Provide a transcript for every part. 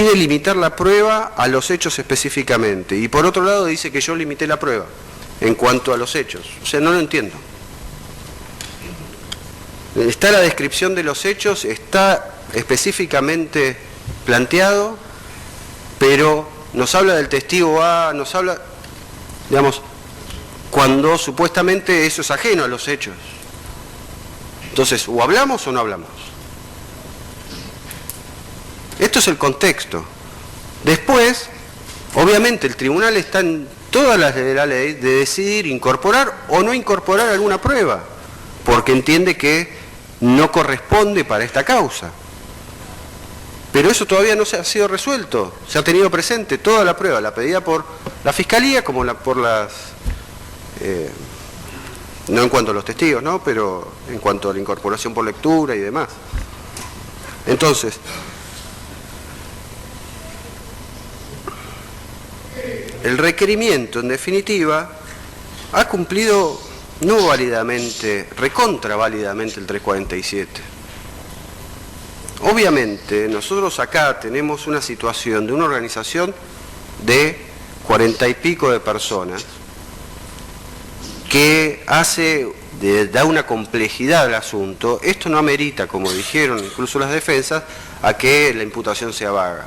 pide limitar la prueba a los hechos específicamente. Y por otro lado dice que yo limité la prueba en cuanto a los hechos. O sea, no lo entiendo. Está la descripción de los hechos, está específicamente planteado, pero nos habla del testigo A, nos habla, digamos, cuando supuestamente eso es ajeno a los hechos. Entonces, o hablamos o no hablamos. Esto es el contexto. Después, obviamente, el tribunal está en todas las de la ley de decidir incorporar o no incorporar alguna prueba, porque entiende que no corresponde para esta causa. Pero eso todavía no se ha sido resuelto. Se ha tenido presente toda la prueba, la pedida por la Fiscalía como por las... no en cuanto a los testigos, ¿no? Pero en cuanto a la incorporación por lectura y demás. Entonces, el requerimiento, en definitiva, ha cumplido no válidamente, recontra válidamente el 347. Obviamente, nosotros acá tenemos una situación de una organización de 40 y pico de personas que da una complejidad al asunto. Esto no amerita, como dijeron incluso las defensas, a que la imputación sea vaga.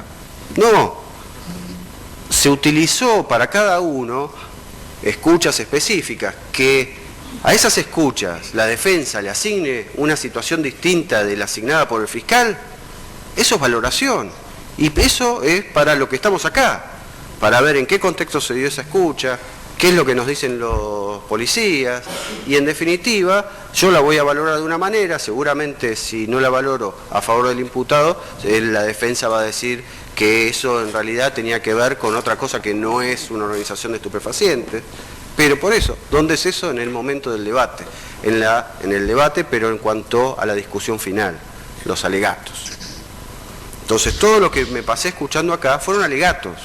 No, se utilizó para cada uno escuchas específicas, que a esas escuchas la defensa le asigne una situación distinta de la asignada por el fiscal. Eso es valoración, y eso es para lo que estamos acá, para ver en qué contexto se dio esa escucha, qué es lo que nos dicen los policías, y en definitiva yo la voy a valorar de una manera. Seguramente si no la valoro a favor del imputado, la defensa va a decir que eso en realidad tenía que ver con otra cosa que no es una organización de estupefacientes. Pero por eso, ¿dónde es eso? En el momento del debate, en el debate, pero en cuanto a la discusión final, los alegatos. Entonces, todo lo que me pasé escuchando acá fueron alegatos.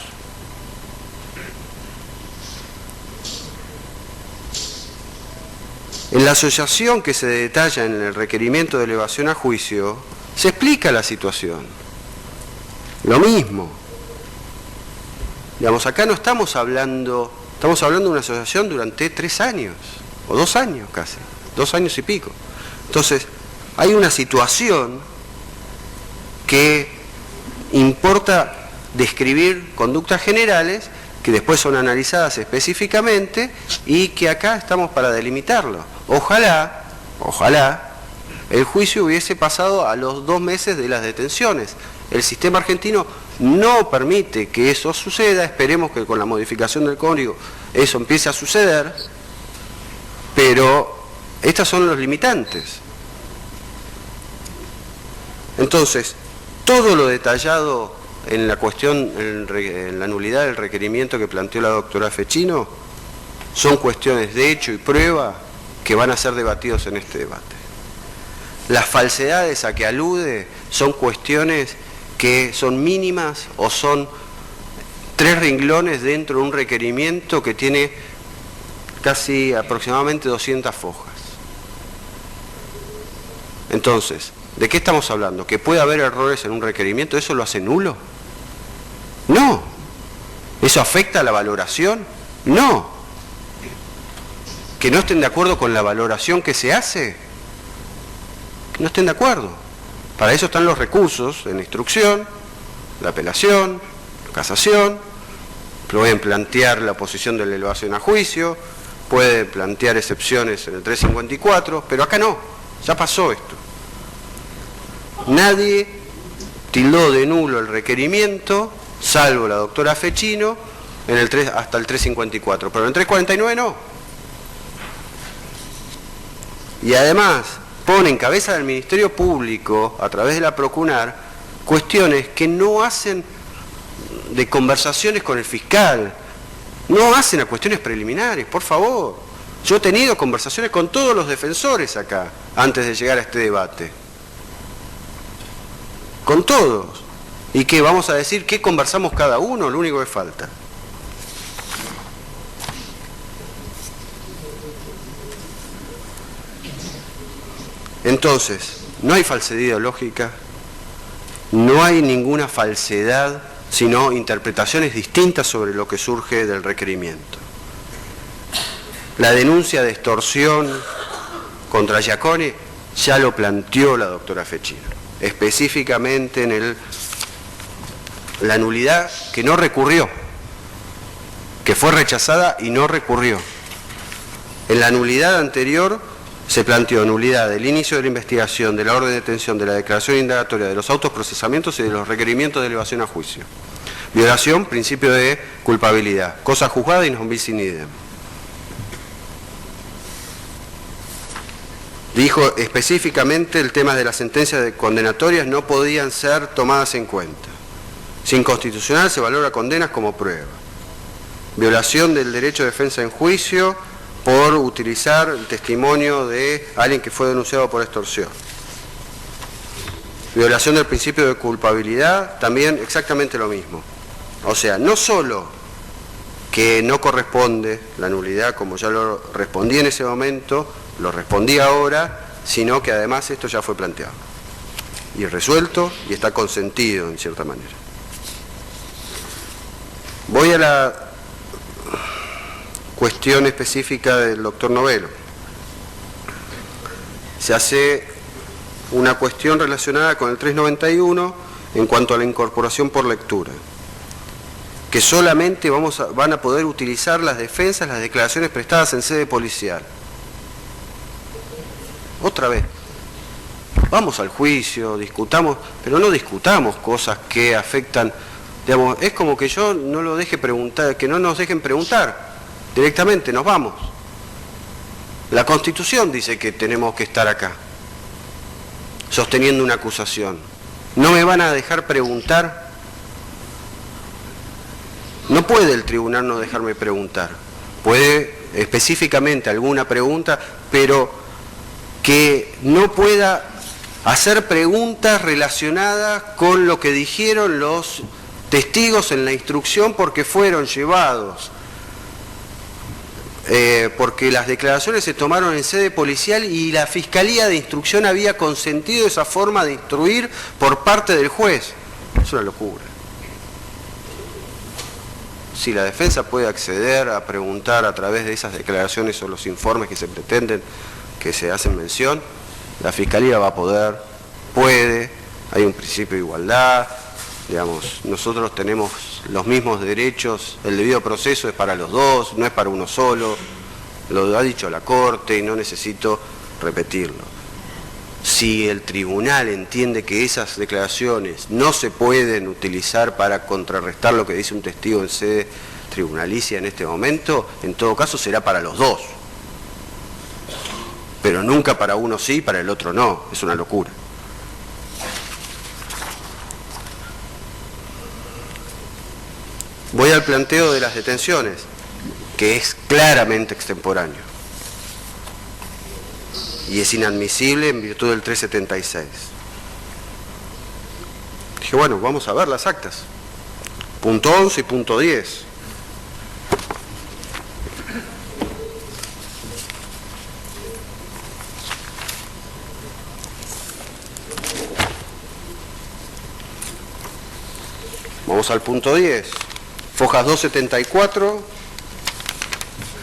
En la asociación que se detalla en el requerimiento de elevación a juicio, se explica la situación. Lo mismo. Digamos, acá no estamos hablando... Estamos hablando de una asociación durante 3 años, o 2 años casi, 2 años y pico. Entonces, hay una situación que importa describir conductas generales que después son analizadas específicamente y que acá estamos para delimitarlo. Ojalá, el juicio hubiese pasado a los 2 meses de las detenciones. El sistema argentino no permite que eso suceda. Esperemos que con la modificación del código eso empiece a suceder, pero estos son los limitantes. Entonces, todo lo detallado en la cuestión, en la nulidad del requerimiento que planteó la doctora Fechino, son cuestiones de hecho y prueba que van a ser debatidos en este debate. Las falsedades a que alude son cuestiones que son mínimas o son 3 renglones dentro de un requerimiento que tiene casi aproximadamente 200 fojas. Entonces, ¿de qué estamos hablando? ¿Que puede haber errores en un requerimiento? ¿Eso lo hace nulo? No. ¿Eso afecta a la valoración? No. ¿Que no estén de acuerdo con la valoración que se hace? Que no estén de acuerdo. Para eso están los recursos en instrucción, la apelación, la casación, pueden plantear la oposición de la elevación a juicio, pueden plantear excepciones en el 354, pero acá no, ya pasó esto. Nadie tildó de nulo el requerimiento, salvo la doctora Fechino, hasta el 354, pero en el 349 no. Y además pone en cabeza del Ministerio Público, a través de la Procunar, cuestiones que no hacen de conversaciones con el fiscal, no hacen a cuestiones preliminares, por favor. Yo he tenido conversaciones con todos los defensores acá, antes de llegar a este debate. Con todos. ¿Y qué? ¿Vamos a decir qué conversamos cada uno? Lo único que falta. Entonces, no hay falsedad ideológica, no hay ninguna falsedad sino interpretaciones distintas sobre lo que surge del requerimiento. La denuncia de extorsión contra Giacone ya lo planteó la doctora Fechino, específicamente en la nulidad que no recurrió, que fue rechazada y no recurrió. En la nulidad anterior se planteó nulidad del inicio de la investigación, de la orden de detención, de la declaración indagatoria, de los autos procesamientos y de los requerimientos de elevación a juicio. Violación, principio de culpabilidad, cosa juzgada y non bis in idem. Dijo específicamente el tema de las sentencias condenatorias no podían ser tomadas en cuenta. Si inconstitucional se valora condenas como prueba. Violación del derecho de defensa en juicio por utilizar el testimonio de alguien que fue denunciado por extorsión. Violación del principio de culpabilidad, también exactamente lo mismo. O sea, no solo que no corresponde la nulidad, como ya lo respondí en ese momento, lo respondí ahora, sino que además esto ya fue planteado y resuelto y está consentido en cierta manera. Voy a la cuestión específica del doctor Novelo. Se hace una cuestión relacionada con el 391 en cuanto a la incorporación por lectura, que solamente van a poder utilizar las defensas, las declaraciones prestadas en sede policial. Otra vez, vamos al juicio, discutamos, pero no discutamos cosas que afectan, digamos, es como que yo no lo deje preguntar, que no nos dejen preguntar, directamente nos vamos. La Constitución dice que tenemos que estar acá, sosteniendo una acusación. ¿No me van a dejar preguntar? No puede el tribunal no dejarme preguntar. Puede específicamente alguna pregunta, pero que no pueda hacer preguntas relacionadas con lo que dijeron los testigos en la instrucción porque fueron llevados, porque las declaraciones se tomaron en sede policial y la Fiscalía de Instrucción había consentido esa forma de instruir por parte del juez. Es una locura. Si la defensa puede acceder a preguntar a través de esas declaraciones o los informes que se pretenden, que se hacen mención, la Fiscalía va a poder, puede, hay un principio de igualdad, digamos, nosotros tenemos los mismos derechos, el debido proceso es para los dos, no es para uno solo, lo ha dicho la Corte y no necesito repetirlo. Si el tribunal entiende que esas declaraciones no se pueden utilizar para contrarrestar lo que dice un testigo en sede tribunalicia en este momento, en todo caso será para los dos. Pero nunca para uno sí, para el otro no. Es una locura. Voy al planteo de las detenciones, que es claramente extemporáneo y es inadmisible en virtud del 376. Dije, bueno, vamos a ver las actas. Punto 11 y punto 10. Vamos al punto 10. Fojas 274,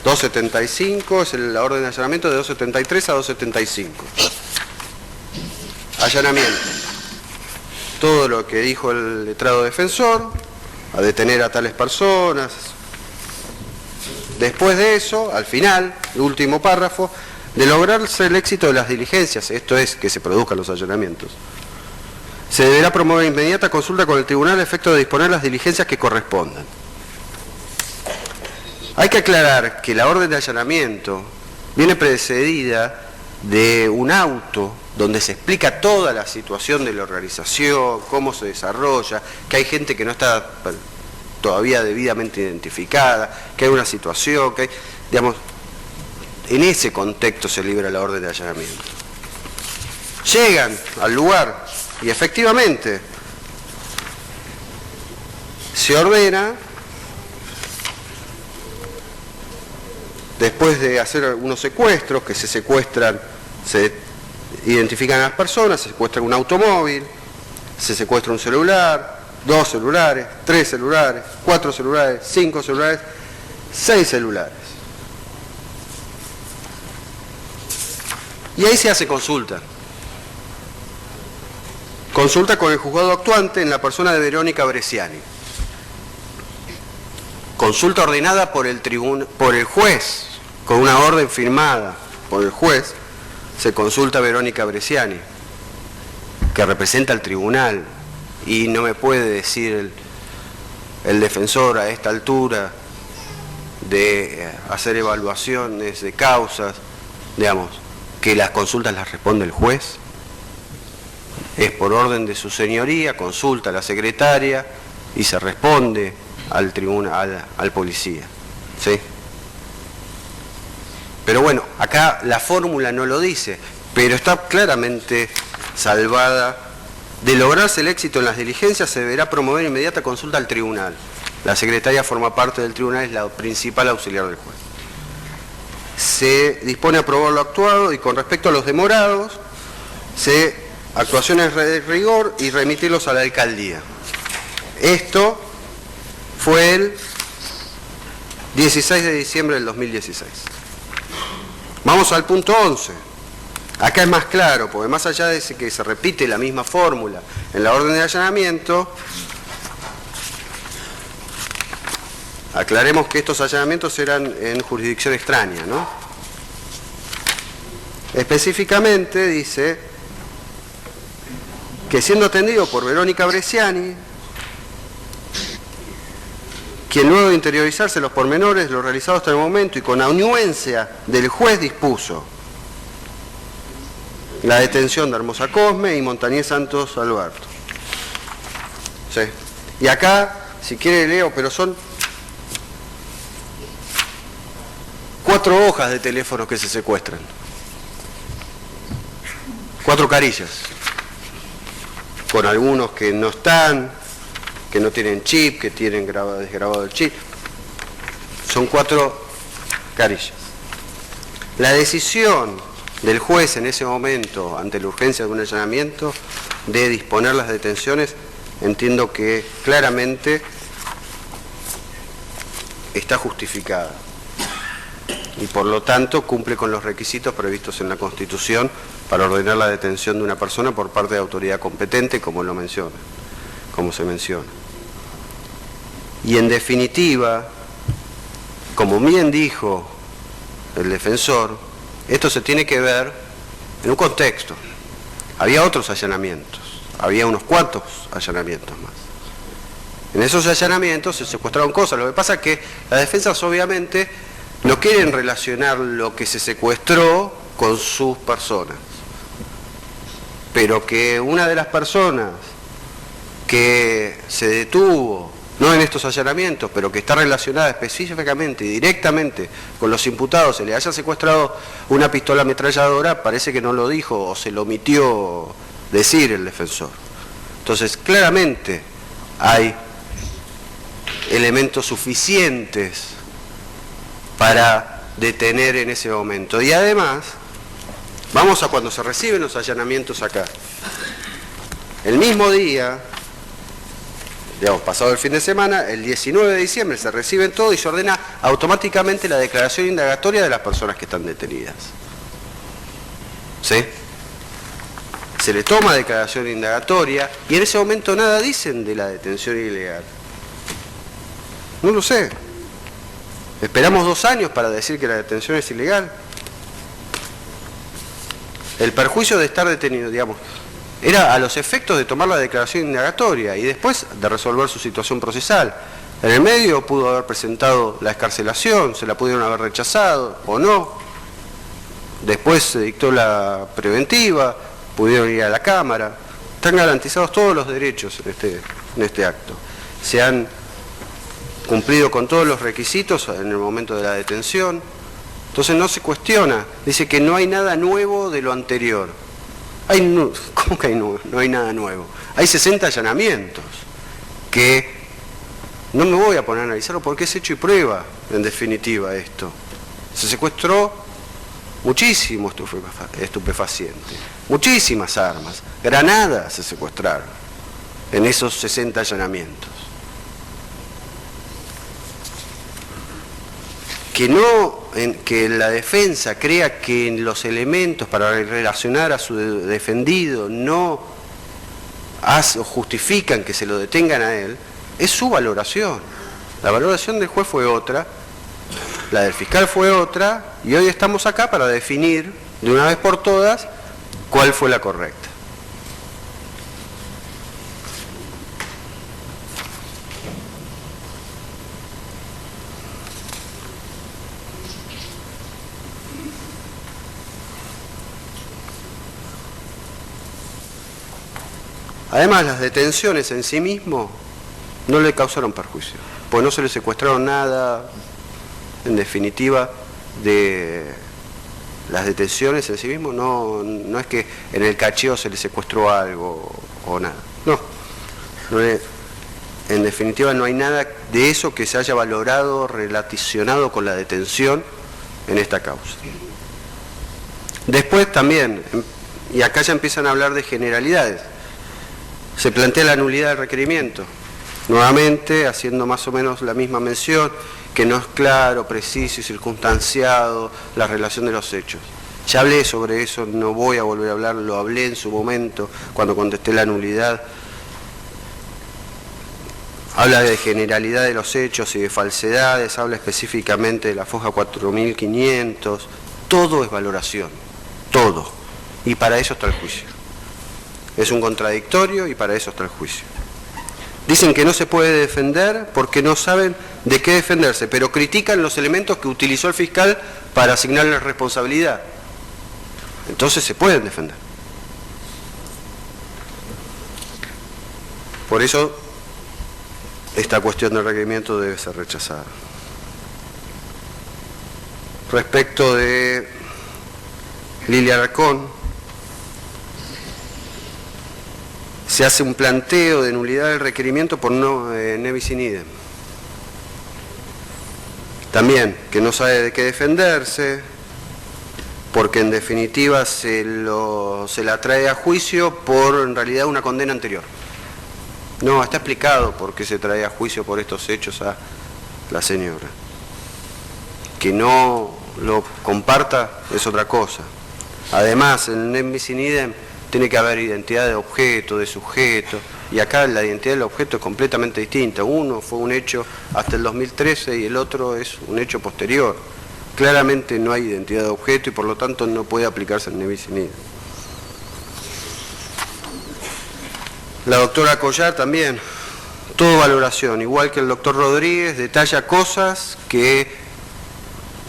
275, es la orden de allanamiento de 273 a 275. Allanamiento. Todo lo que dijo el letrado defensor, a detener a tales personas. Después de eso, al final, el último párrafo, de lograrse el éxito de las diligencias, esto es, que se produzcan los allanamientos, se deberá promover inmediata consulta con el tribunal a efecto de disponer las diligencias que correspondan. Hay que aclarar que la orden de allanamiento viene precedida de un auto donde se explica toda la situación de la organización, cómo se desarrolla, que hay gente que no está todavía debidamente identificada, que hay una situación, que hay, digamos, en ese contexto se libra la orden de allanamiento. Llegan al lugar y efectivamente se ordena, después de hacer unos secuestros, que se secuestran, se identifican a las personas, se secuestra un automóvil, se secuestra un celular, 2 celulares, 3 celulares, 4 celulares, 5 celulares, 6 celulares. Y ahí se hace consulta. Consulta con el juzgado actuante en la persona de Verónica Bresciani. Consulta ordenada por el juez, con una orden firmada por el juez, se consulta a Verónica Bresciani, que representa al tribunal, y no me puede decir el defensor a esta altura de hacer evaluaciones de causas, digamos, que las consultas las responde el juez. Es por orden de su señoría, consulta a la secretaria y se responde al tribunal, al policía, ¿sí? Pero bueno, acá la fórmula no lo dice, pero está claramente salvada. De lograrse el éxito en las diligencias, se deberá promover inmediata consulta al tribunal. La secretaria forma parte del tribunal, es la principal auxiliar del juez. Se dispone a aprobar lo actuado y con respecto a los demorados, actuaciones de rigor y remitirlos a la alcaldía. Esto fue el 16 de diciembre del 2016. Vamos al punto 11. Acá es más claro, porque más allá de que se repite la misma fórmula en la orden de allanamiento, aclaremos que estos allanamientos eran en jurisdicción extraña, ¿no? Específicamente dice que siendo atendido por Verónica Bresciani, quien luego de interiorizarse los pormenores de lo realizado hasta el momento y con anuencia del juez dispuso la detención de Hermosa Cosme y Montañés Santos Alberto. Sí. Y acá, si quiere leo, pero son 4 hojas de teléfono que se secuestran. 4 carillas. Con algunos que no están, que no tienen chip, que tienen desgrabado el chip. Son 4 carillas. La decisión del juez en ese momento, ante la urgencia de un allanamiento, de disponer las detenciones, entiendo que claramente está justificada y por lo tanto cumple con los requisitos previstos en la Constitución para ordenar la detención de una persona por parte de autoridad competente, como se menciona. Y en definitiva, como bien dijo el defensor, esto se tiene que ver en un contexto. Había otros allanamientos, había unos cuantos allanamientos más. En esos allanamientos se secuestraron cosas. Lo que pasa es que las defensas obviamente no quieren relacionar lo que se secuestró con sus personas. Pero que una de las personas que se detuvo, no en estos allanamientos, pero que está relacionada específicamente y directamente con los imputados, se le haya secuestrado una pistola ametralladora, parece que no lo dijo o se lo omitió decir el defensor. Entonces, claramente hay elementos suficientes para detener en ese momento. Y además, vamos a cuando se reciben los allanamientos acá. El mismo día, digamos, pasado el fin de semana, el 19 de diciembre se reciben todo y se ordena automáticamente la declaración indagatoria de las personas que están detenidas. ¿Sí? Se le toma declaración indagatoria y en ese momento nada dicen de la detención ilegal. No lo sé. Esperamos 2 años para decir que la detención es ilegal. El perjuicio de estar detenido, digamos, era a los efectos de tomar la declaración indagatoria y después de resolver su situación procesal. En el medio pudo haber presentado la excarcelación, se la pudieron haber rechazado o no. Después se dictó la preventiva, pudieron ir a la Cámara. Están garantizados todos los derechos en este acto. Se han cumplido con todos los requisitos en el momento de la detención. Entonces no se cuestiona, dice que no hay nada nuevo de lo anterior. ¿Cómo que no hay nada nuevo? Hay 60 allanamientos que no me voy a poner a analizarlo porque es hecho y prueba, en definitiva, esto. Se secuestró muchísimo estupefaciente, muchísimas armas, granadas se secuestraron. en esos 60 allanamientos. Que la defensa crea que los elementos para relacionar a su defendido no o justifican que se lo detengan a él, es su valoración. La valoración del juez fue otra, la del fiscal fue otra, y hoy estamos acá para definir de una vez por todas cuál fue la correcta. Además, las detenciones en sí mismo no le causaron perjuicio, pues no se le secuestraron nada, en definitiva, de las detenciones en sí mismo, no es que en el cacheo se le secuestró algo o nada, no en definitiva no hay nada de eso que se haya valorado, relacionado con la detención en esta causa. Después también, y acá ya empiezan a hablar de generalidades, se plantea la nulidad del requerimiento, nuevamente haciendo más o menos la misma mención, que no es claro, preciso y circunstanciado la relación de los hechos. Ya hablé sobre eso, no voy a volver a hablar, lo hablé en su momento cuando contesté la nulidad. Habla de generalidad de los hechos y de falsedades, habla específicamente de la foja 4500, todo es valoración, todo, y para eso está el juicio. Es un contradictorio y para eso está el juicio. Dicen que no se puede defender porque no saben de qué defenderse, pero critican los elementos que utilizó el fiscal para asignarle responsabilidad. Entonces se pueden defender. Por eso esta cuestión del requerimiento debe ser rechazada. Respecto de Lilia Arcón, se hace un planteo de nulidad del requerimiento por ne bis in idem. También, que no sabe de qué defenderse, porque en definitiva se la trae a juicio por en realidad una condena anterior. No, está explicado por qué se trae a juicio por estos hechos a la señora. Que no lo comparta es otra cosa. Además, en ne bis in idem tiene que haber identidad de objeto, de sujeto, y acá la identidad del objeto es completamente distinta. Uno fue un hecho hasta el 2013 y el otro es un hecho posterior. Claramente no hay identidad de objeto y por lo tanto no puede aplicarse el ne bis in idem. La doctora Collar también, todo valoración, igual que el doctor Rodríguez, detalla cosas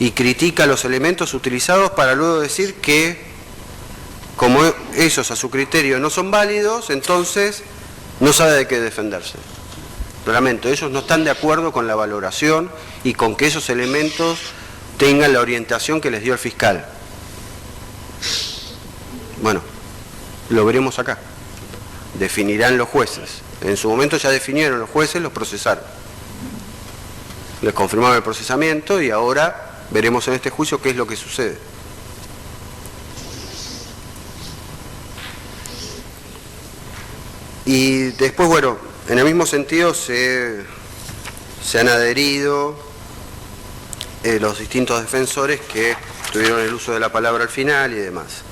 y critica los elementos utilizados para luego decir que como esos a su criterio no son válidos, entonces no sabe de qué defenderse. Lo lamento, ellos no están de acuerdo con la valoración y con que esos elementos tengan la orientación que les dio el fiscal. Bueno, lo veremos acá. Definirán los jueces. En su momento ya definieron los jueces, los procesaron. Les confirmaron el procesamiento y ahora veremos en este juicio qué es lo que sucede. Y después, bueno, en el mismo sentido se han adherido los distintos defensores que tuvieron el uso de la palabra al final y demás.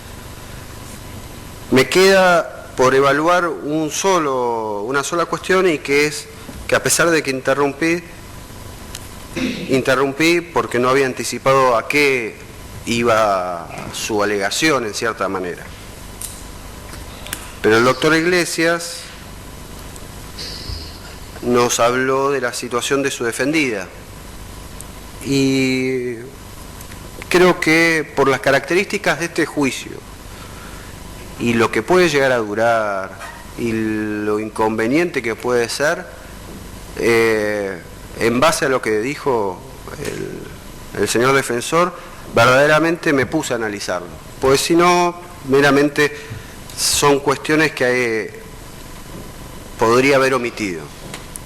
Me queda por evaluar una sola cuestión, y que es que a pesar de que interrumpí porque no había anticipado a qué iba su alegación en cierta manera. Pero el doctor Iglesias nos habló de la situación de su defendida y creo que por las características de este juicio y lo que puede llegar a durar y lo inconveniente que puede ser, en base a lo que dijo el señor defensor, verdaderamente me puse a analizarlo, pues si no, meramente son cuestiones que podría haber omitido.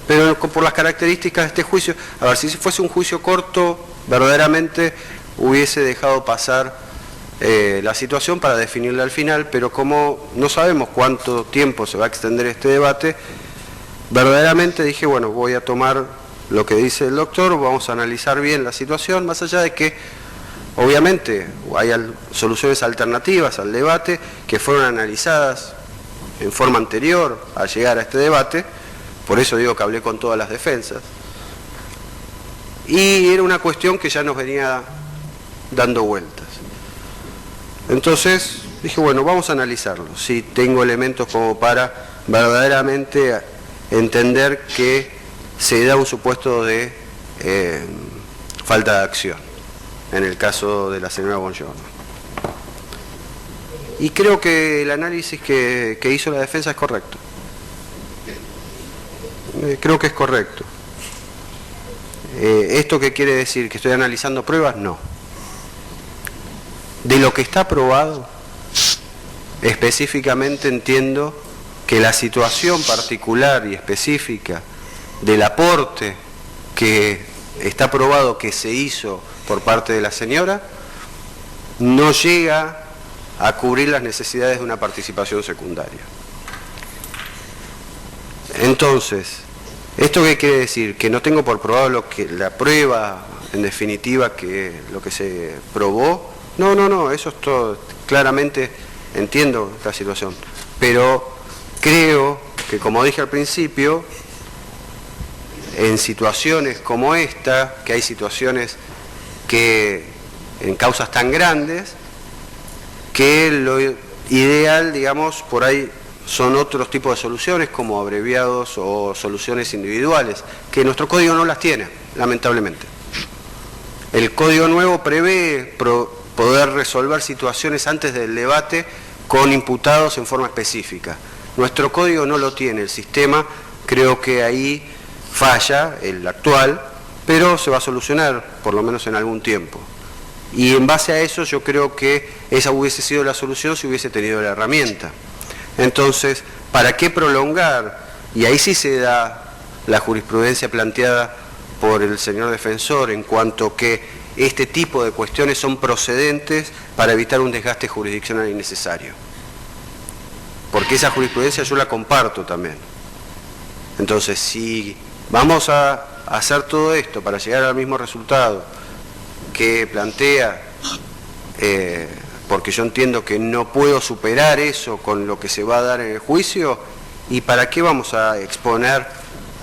Pero por las características de este juicio, a ver, si fuese un juicio corto, verdaderamente hubiese dejado pasar la situación para definirla al final, pero como no sabemos cuánto tiempo se va a extender este debate, verdaderamente dije, bueno, voy a tomar lo que dice el doctor, vamos a analizar bien la situación, más allá de que obviamente hay soluciones alternativas al debate que fueron analizadas en forma anterior a llegar a este debate, por eso digo que hablé con todas las defensas, y era una cuestión que ya nos venía dando vueltas. Entonces dije, bueno, vamos a analizarlo, si tengo elementos como para verdaderamente entender que se da un supuesto de falta de acción, en el caso de la señora Bongiorno. Y creo que el análisis que hizo la defensa es correcto. Creo que es correcto. ¿Esto qué quiere decir? ¿Que estoy analizando pruebas? No. De lo que está probado, específicamente entiendo que la situación particular y específica del aporte que está probado que se hizo por parte de la señora no llega a cubrir las necesidades de una participación secundaria. Entonces, ¿esto qué quiere decir? Que no tengo por probado lo que la prueba, en definitiva, que lo que se probó. No, eso es todo. Claramente entiendo la situación. Pero creo que, como dije al principio, en situaciones como esta, que hay situaciones que en causas tan grandes, que lo ideal, digamos, por ahí son otros tipos de soluciones como abreviados o soluciones individuales, que nuestro código no las tiene, lamentablemente. El código nuevo prevé poder resolver situaciones antes del debate con imputados en forma específica. Nuestro código no lo tiene, el sistema creo que ahí falla, el actual, pero se va a solucionar por lo menos en algún tiempo. Y en base a eso yo creo que esa hubiese sido la solución si hubiese tenido la herramienta. Entonces, ¿para qué prolongar? Y ahí sí se da la jurisprudencia planteada por el señor defensor en cuanto que este tipo de cuestiones son procedentes para evitar un desgaste jurisdiccional innecesario. Porque esa jurisprudencia yo la comparto también. Entonces, si vamos a hacer todo esto para llegar al mismo resultado que plantea, porque yo entiendo que no puedo superar eso con lo que se va a dar en el juicio, ¿y para qué vamos a exponer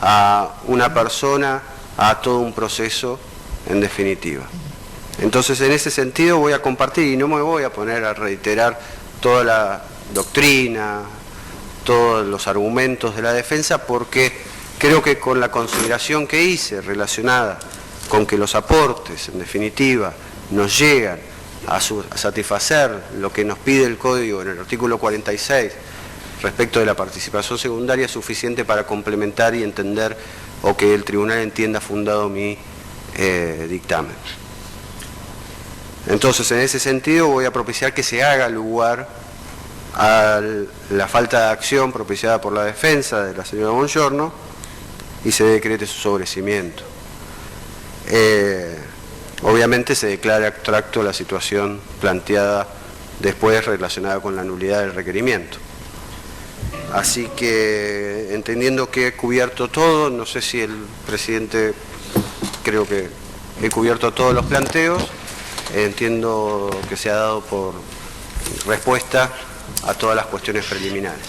a una persona a todo un proceso en definitiva? Entonces, en ese sentido voy a compartir y no me voy a poner a reiterar toda la doctrina, todos los argumentos de la defensa, porque creo que con la consideración que hice relacionada con que los aportes, en definitiva, nos llegan a satisfacer lo que nos pide el Código en el artículo 46 respecto de la participación secundaria, es suficiente para complementar y entender o que el tribunal entienda fundado mi dictamen. Entonces, en ese sentido, voy a propiciar que se haga lugar a la falta de acción propiciada por la defensa de la señora Bongiorno y se decrete su sobreseimiento. Obviamente se declara abstracto la situación planteada después relacionada con la nulidad del requerimiento. Así que, entendiendo que he cubierto todo, no sé si el presidente, creo que he cubierto todos los planteos, entiendo que se ha dado por respuesta a todas las cuestiones preliminares.